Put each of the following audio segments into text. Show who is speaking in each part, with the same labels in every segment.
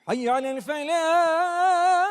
Speaker 1: حي على الفلاح.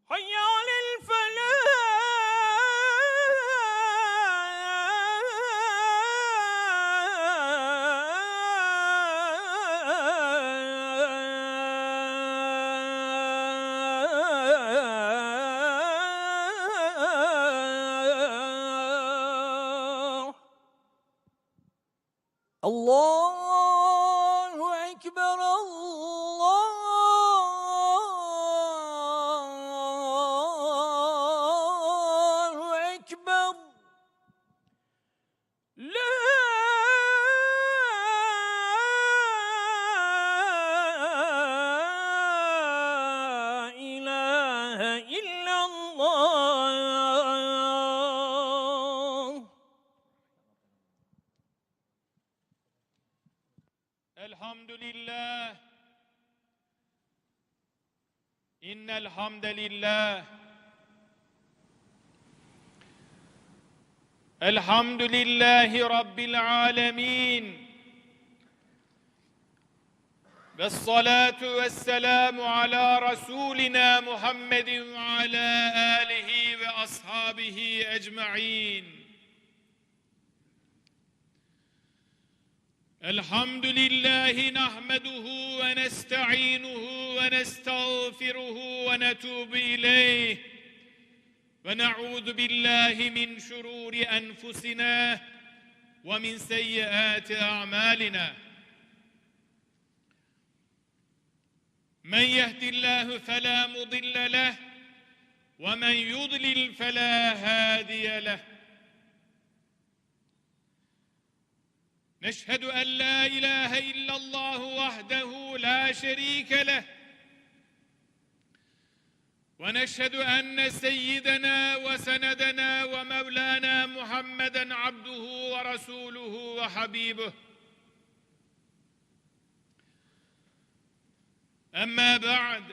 Speaker 1: حي على الفلاح. الله أكبر الله أكبر. لا إله إلا الله.
Speaker 2: الحمد لله. إن الحمد لله الحمد لله رب العالمين، والصلاة والسلام على رسولنا محمد وعلى آله وأصحابه أجمعين. الحمد لله نحمده ونستعينه ونستغفره ونتوب إليه، ونعوذ بالله من شرور أنفسنا ومن سيئات أعمالنا. من يهد الله فلا مضل له، ومن يضلل فلا هادي له. نشهد أن لا إله إلا الله وحده لا شريك له، ونشهد أن سيدنا وسندنا ومولانا محمدًا عبده ورسوله وحبيبه. أما بعد،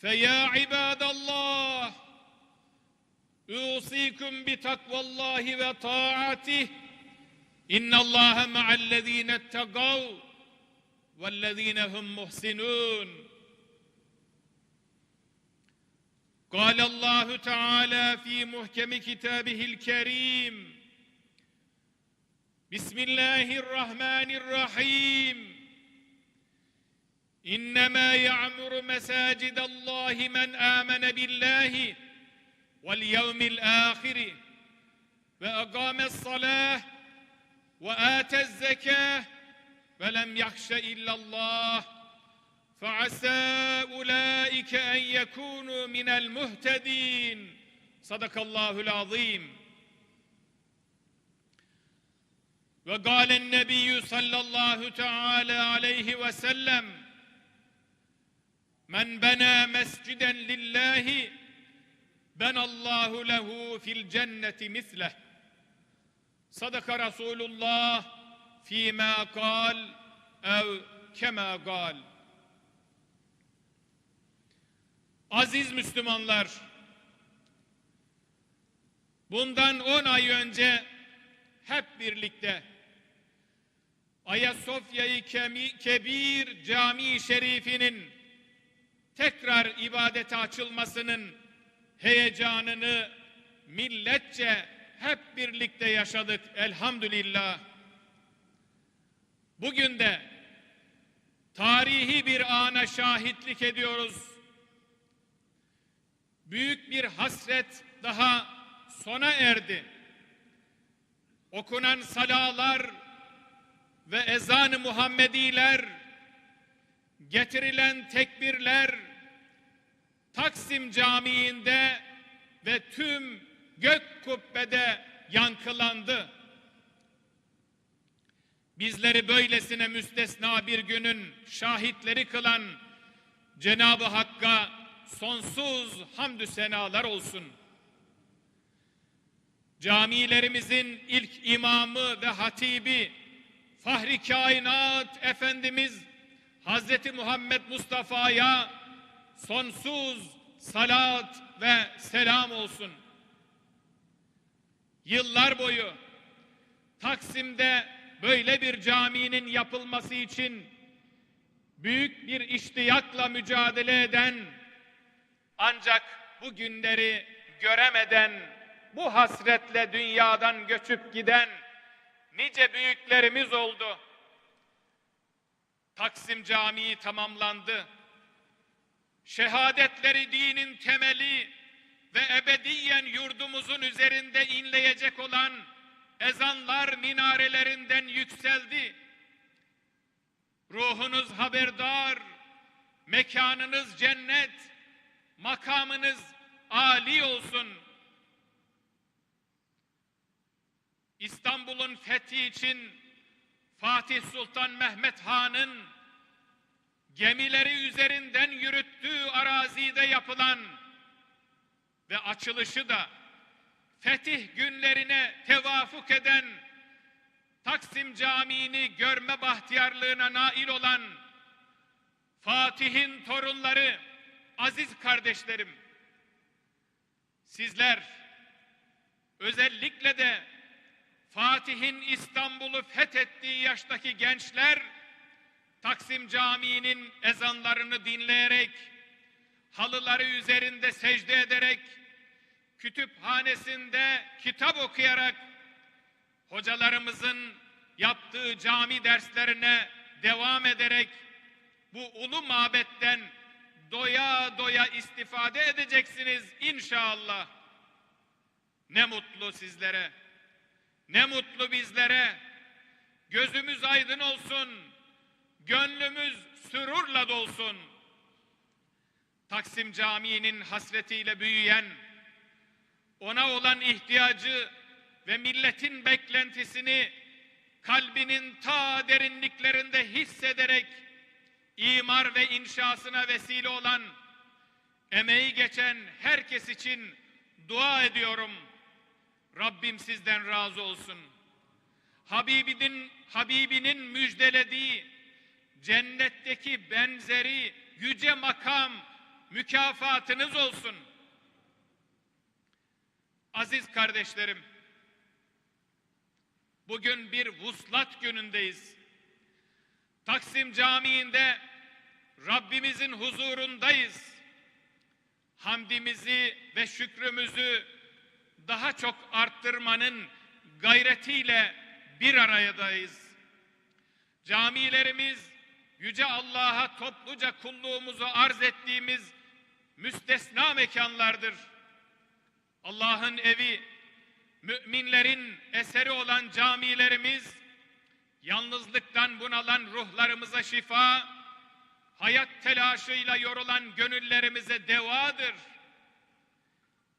Speaker 2: فيا عباد الله، أوصيكم بتقوى الله وطاعته. إن الله مع الذين اتقوا والذين هم محسنون. قال الله تعالى في محكم كتابه الكريم: بسم الله الرحمن الرحيم. إنما يعمر مساجد الله من آمن بالله واليوم الآخر وأقام الصلاة وآتى الزكاة ولم يخش إلا الله فعسى أولئك أن يكونوا من المهتدين. صدق الله العظيم. وقال النبي صلى الله تعالى عليه وسلم: من بنى مسجدا لله بنى الله له في الجنة مثله. صدق رسول الله فيما قال أو كما قال. Aziz Müslümanlar, bundan 10 ay önce hep birlikte Ayasofya-i Kebir Camii Şerifi'nin tekrar ibadete açılmasının heyecanını milletçe hep birlikte yaşadık elhamdülillah. Bugün de tarihi bir ana şahitlik ediyoruz. Büyük bir hasret daha sona erdi. Okunan salalar ve ezan-ı Muhammediler, getirilen tekbirler Taksim Camii'nde ve tüm gök kubbede yankılandı. Bizleri böylesine müstesna bir günün şahitleri kılan Cenab-ı Hakk'a sonsuz hamdü senalar olsun. Camilerimizin ilk imamı ve hatibi Fahri Kainat Efendimiz Hazreti Muhammed Mustafa'ya sonsuz salat ve selam olsun. Yıllar boyu Taksim'de böyle bir caminin yapılması için büyük bir iştiyakla mücadele eden, ancak bu günleri göremeden, bu hasretle dünyadan göçüp giden nice büyüklerimiz oldu. Taksim Camii tamamlandı. Şehadetleri dinin temeli ve ebediyen yurdumuzun üzerinde inleyecek olan ezanlar minarelerinden yükseldi. Ruhunuz haberdar, mekanınız cennet, makamınız âli olsun. İstanbul'un fethi için Fatih Sultan Mehmet Han'ın gemileri üzerinden yürüttüğü arazide yapılan ve açılışı da fetih günlerine tevafuk eden Taksim Camii'ni görme bahtiyarlığına nail olan Fatih'in torunları, aziz kardeşlerim, sizler özellikle de Fatih'in İstanbul'u fethettiği yaştaki gençler Taksim Camii'nin ezanlarını dinleyerek, halıları üzerinde secde ederek, kütüphanesinde kitap okuyarak, hocalarımızın yaptığı cami derslerine devam ederek bu ulu mabetten doya doya istifade edeceksiniz inşallah. Ne mutlu sizlere, ne mutlu bizlere. Gözümüz aydın olsun, gönlümüz sürurla dolsun. Taksim Camii'nin hasretiyle büyüyen, ona olan ihtiyacı ve milletin beklentisini kalbinin ta derinliklerinde hissederek imar ve inşasına vesile olan, emeği geçen herkes için dua ediyorum. Rabbim sizden razı olsun. Habibinin müjdelediği cennetteki benzeri yüce makam mükafatınız olsun. Aziz kardeşlerim, bugün bir vuslat günündeyiz. Taksim Camii'nde Rabbimizin huzurundayız. Hamdimizi ve şükrümüzü daha çok arttırmanın gayretiyle bir aradayız. Camilerimiz Yüce Allah'a topluca kulluğumuzu arz ettiğimiz müstesna mekanlardır. Allah'ın evi, müminlerin eseri olan camilerimiz, yalnızlıktan bunalan ruhlarımıza şifa, hayat telaşıyla yorulan gönüllerimize devadır.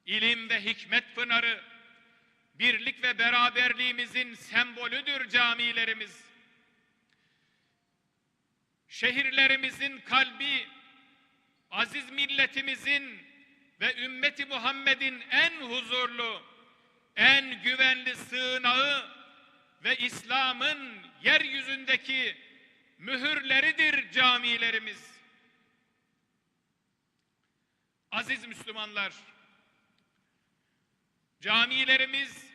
Speaker 2: İlim ve hikmet pınarı, birlik ve beraberliğimizin sembolüdür camilerimiz. Şehirlerimizin kalbi, aziz milletimizin ve ümmeti Muhammed'in en huzurlu, en güvenli sığınağı ve İslam'ın yeryüzündeki mühürleridir camilerimiz. Aziz Müslümanlar, camilerimiz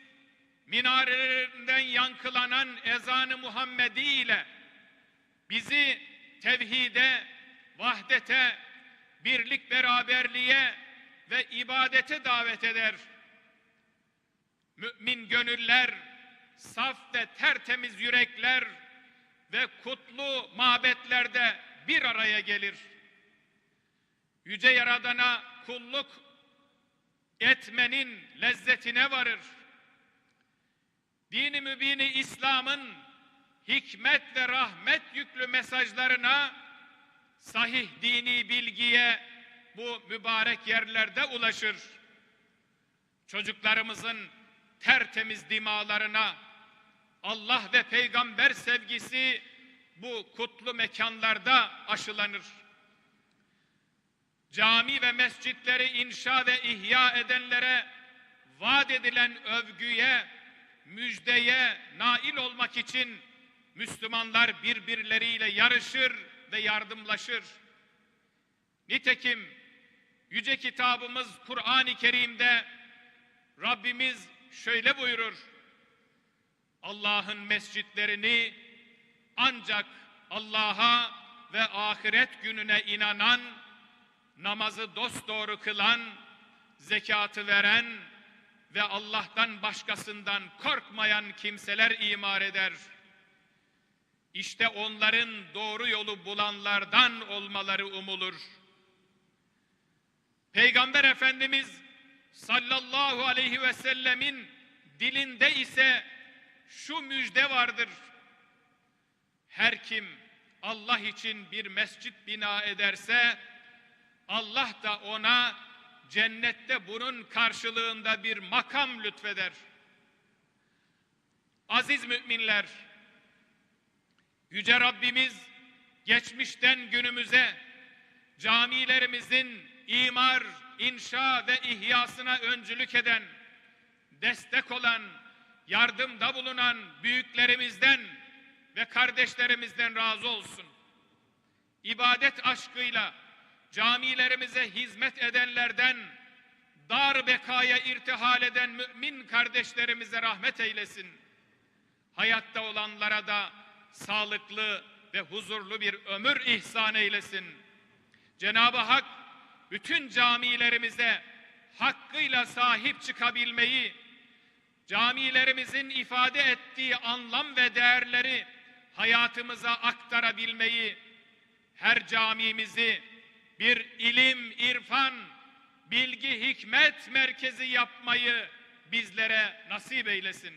Speaker 2: minarelerinden yankılanan ezan-ı Muhammedi ile bizi tevhide, vahdete, birlik beraberliğe ve ibadete davet eder. Mümin gönüller, saf ve tertemiz yürekler ve kutlu mabetlerde bir araya gelir. Yüce Yaradan'a kulluk etmenin lezzetine varır. Dini mübini İslam'ın hikmet ve rahmet yüklü mesajlarına, sahih dini bilgiye bu mübarek yerlerde ulaşır. çocuklarımızın tertemiz dimalarına Allah ve peygamber sevgisi bu kutlu mekanlarda aşılanır. Cami ve mescitleri inşa ve ihya edenlere vaat edilen övgüye, müjdeye nail olmak için Müslümanlar birbirleriyle yarışır ve yardımlaşır. Nitekim yüce kitabımız Kur'an-ı Kerim'de Rabbimiz şöyle buyurur: Allah'ın mescitlerini ancak Allah'a ve ahiret gününe inanan, namazı dosdoğru kılan, zekatı veren ve Allah'tan başkasından korkmayan kimseler imar eder. İşte onların doğru yolu bulanlardan olmaları umulur. Peygamber Efendimiz sallallahu aleyhi ve sellemin dilinde ise şu müjde vardır: her kim Allah için bir mescit bina ederse Allah da ona cennette bunun karşılığında bir makam lütfeder. Aziz müminler, Yüce Rabbimiz geçmişten günümüze camilerimizin imar, inşa ve ihyasına öncülük eden, destek olan, yardımda bulunan büyüklerimizden ve kardeşlerimizden razı olsun. İbadet aşkıyla camilerimize hizmet edenlerden, dar bekaya irtihal eden mümin kardeşlerimize rahmet eylesin. Hayatta olanlara da sağlıklı ve huzurlu bir ömür ihsan eylesin. Cenab-ı Hak bütün camilerimize hakkıyla sahip çıkabilmeyi, camilerimizin ifade ettiği anlam ve değerleri hayatımıza aktarabilmeyi, her camimizi bir ilim, irfan, bilgi, hikmet merkezi yapmayı bizlere nasip eylesin.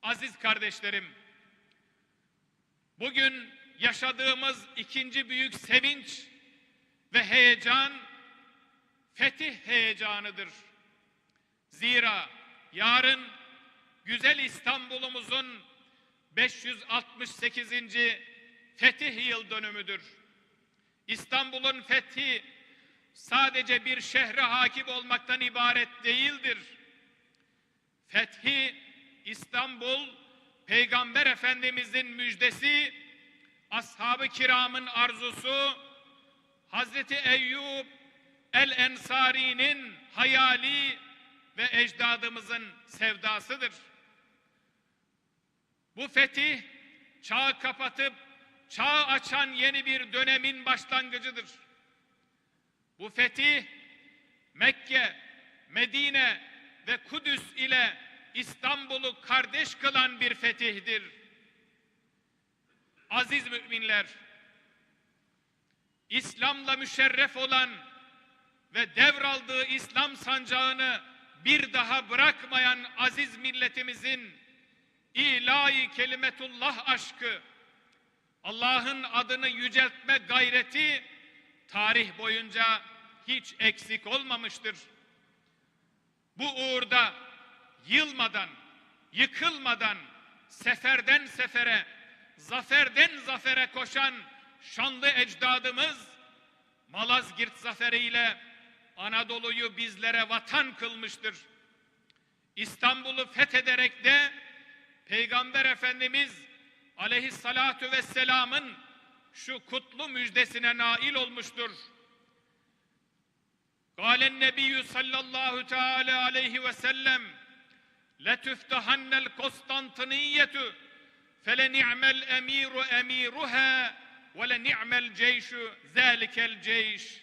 Speaker 2: Aziz kardeşlerim, bugün yaşadığımız ikinci büyük sevinç ve heyecan, fetih heyecanıdır. Zira yarın güzel İstanbul'umuzun 568. fetih yıl dönümüdür. İstanbul'un fethi sadece bir şehre hakim olmaktan ibaret değildir. Fethi İstanbul, Peygamber Efendimizin müjdesi, ashab-ı kiramın arzusu, Hazreti Eyyub el-Ensari'nin hayali ve ecdadımızın sevdasıdır. Bu fetih, çağı kapatıp çağı açan yeni bir dönemin başlangıcıdır. Bu fetih, Mekke, Medine ve Kudüs ile İstanbul'u kardeş kılan bir fetihdir. Aziz müminler, İslam'la müşerref olan ve devraldığı İslam sancağını bir daha bırakmayan aziz milletimizin ilahi kelimetullah aşkı, Allah'ın adını yüceltme gayreti tarih boyunca hiç eksik olmamıştır. Bu uğurda yılmadan, yıkılmadan, seferden sefere, zaferden zafere koşan şanlı ecdadımız, Malazgirt zaferiyle Anadolu'yu bizlere vatan kılmıştır. İstanbul'u fethederek de Peygamber Efendimiz aleyhissalatu vesselamın şu kutlu müjdesine nail olmuştur. Kâlen nebiyyü sallallahu teâlâ aleyhi ve sellem letüftehannel Konstantiniyyetu feleni'mel emiru emiruha ve leni'mel ceyşu zâlikel ceyş.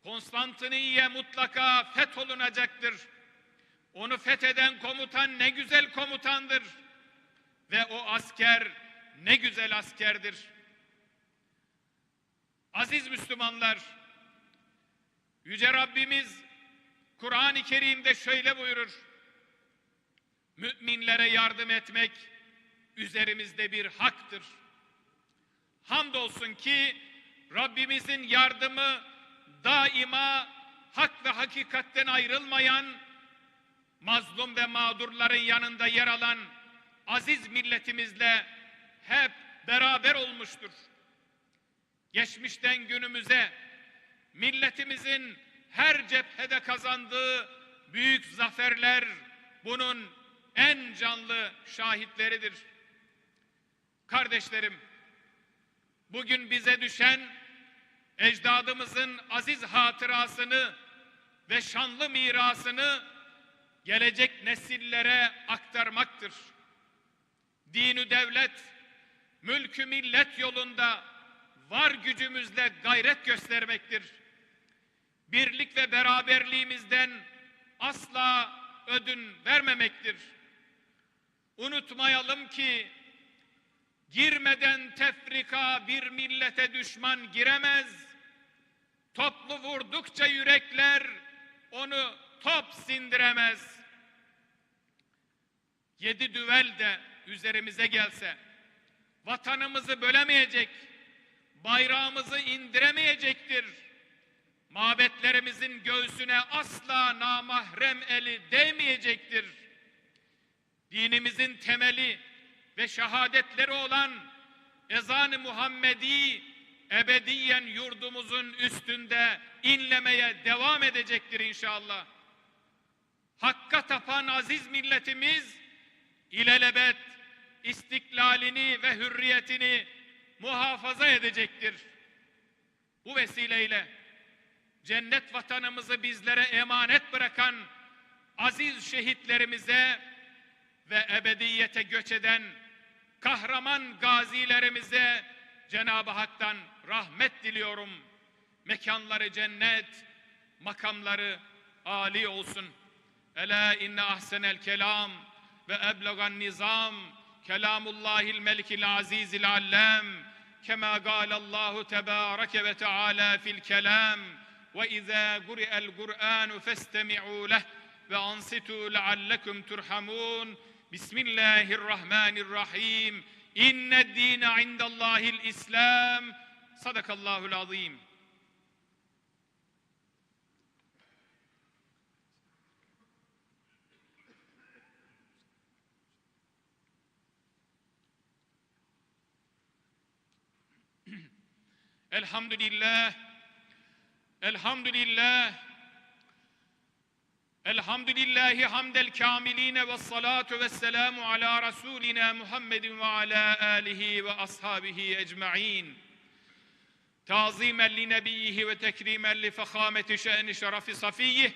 Speaker 2: Konstantiniye mutlaka fetholunacaktır. Onu fetheden komutan ne güzel komutandır. Ve o asker ne güzel askerdir. Aziz Müslümanlar, Yüce Rabbimiz Kur'an-ı Kerim'de şöyle buyurur: müminlere yardım etmek üzerimizde bir haktır. Hamdolsun ki Rabbimizin yardımı daima hak ve hakikatten ayrılmayan, mazlum ve mağdurların yanında yer alan aziz milletimizle hep beraber olmuştur. Geçmişten günümüze milletimizin her cephede kazandığı büyük zaferler bunun en canlı şahitleridir. Kardeşlerim, bugün bize düşen ecdadımızın aziz hatırasını ve şanlı mirasını gelecek nesillere aktarmaktır. Dini devlet, mülkü millet yolunda var gücümüzle gayret göstermektir. Birlik ve beraberliğimizden asla ödün vermemektir. Unutmayalım ki girmeden tefrika bir millete düşman giremez. Toplu vurdukça yürekler onu top sindiremez. 7 düvel de üzerimize gelse vatanımızı bölemeyecek, bayrağımızı indiremeyecektir. Mabetlerimizin göğsüne asla namahrem eli değmeyecektir. Dinimizin temeli ve şehadetleri olan ezan-ı Muhammedi ebediyen yurdumuzun üstünde inlemeye devam edecektir inşallah. Hakka tapan aziz milletimiz ilelebet istiklalini ve hürriyetini muhafaza edecektir. Bu vesileyle cennet vatanımızı bizlere emanet bırakan aziz şehitlerimize ve ebediyete göç eden kahraman gazilerimize Cenab-ı Hak'tan rahmet diliyorum. Mekanları cennet, makamları âli olsun. Ela inne ahsenel kelam ve eblegan nizam kelamullahil melikil azizil allem kema gâlallahu tebâreke ve teâlâ fil kelam ve izâ guri'el Kur'ânu festemi'û leh ve ansitû leallekum turhamûn. Bismillahirrahmanirrahim. İnned dîne indallâhil İslam. Sadakallahul azîm. Elhamdülillah. Elhamdülillah. Elhamdülillahi hamdel kâmiline ve salatu ve selamu ala Resulina Muhammedin ve ala alihi ve ashabihi ecma'in. Tazimen li nebiyyihi ve tekrimen li fekhameti şe'ni şerefi safiyyih.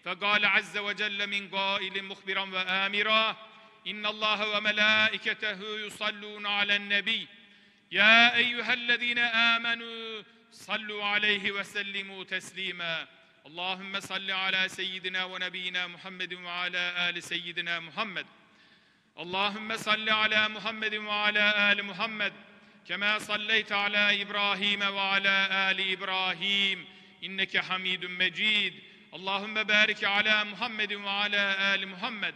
Speaker 2: Fekâle azze ve celle min gâilin muhbiran ve âmira. İnnallâhe ve melâiketehu yusallûne alen nebiy. Ya eyyühellezîne âmenû sallu aleyhi ve sellimû teslîmâ. Allahümme salli ala seyyidina ve nebiyyina Muhammedin ve ala ali seyyidina Muhammed. Allahümme salli ala Muhammedin ve ala ali Muhammed. Kema salleyte ala İbrahim ve ala ali İbrahim. İnneke hamidun mecid. Allahümme barik ala Muhammedin ve ala ali Muhammed.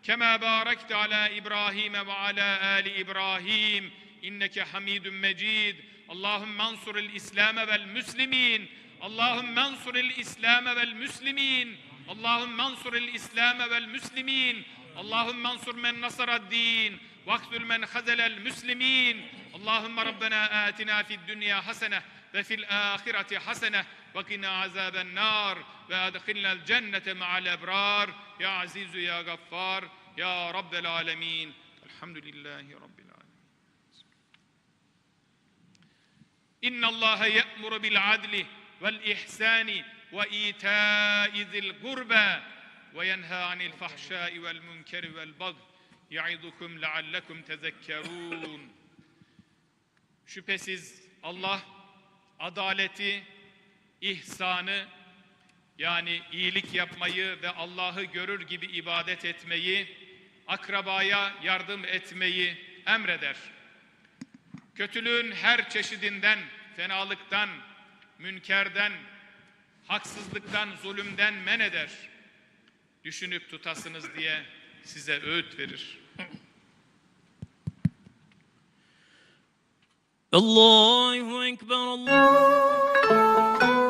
Speaker 2: Kema barekte ala İbrahim ve ala ali İbrahim. İnneke hamidun mecid. Allahümme ansuril İslam vel müslimin. Allahümme ansuril İslam vel müslimin. Allahümme ansuril İslam vel müslimin. Allahümme ansur men nasaraddin. Vaktül men hazelel müslimin. Allahümme Rabbena atina fid dünya hasene ve fil ahireti hasene ve qina azaben nar ve adkhilnel cennete ma'al ebrar. Ya azizu ya gaffar ya Rabbel alemin. Elhamdülillahi Rabbil alemin. İnnallâhe ye'muru bil adli vel ihsani ve itâi zil gurbâ ve yenhâ anil fahşâi vel münkeri vel bagh ya'idukum leallekum tezekkerûn. Şüphesiz Allah adaleti, ihsanı yani iyilik yapmayı ve Allah'ı görür gibi ibadet etmeyi, akrabaya yardım etmeyi emreder. Kötülüğün her çeşidinden, fenalıktan, münkerden, haksızlıktan, zulümden men eder. Düşünüp tutasınız diye size öğüt verir.
Speaker 1: Allahu Ekber, Allah.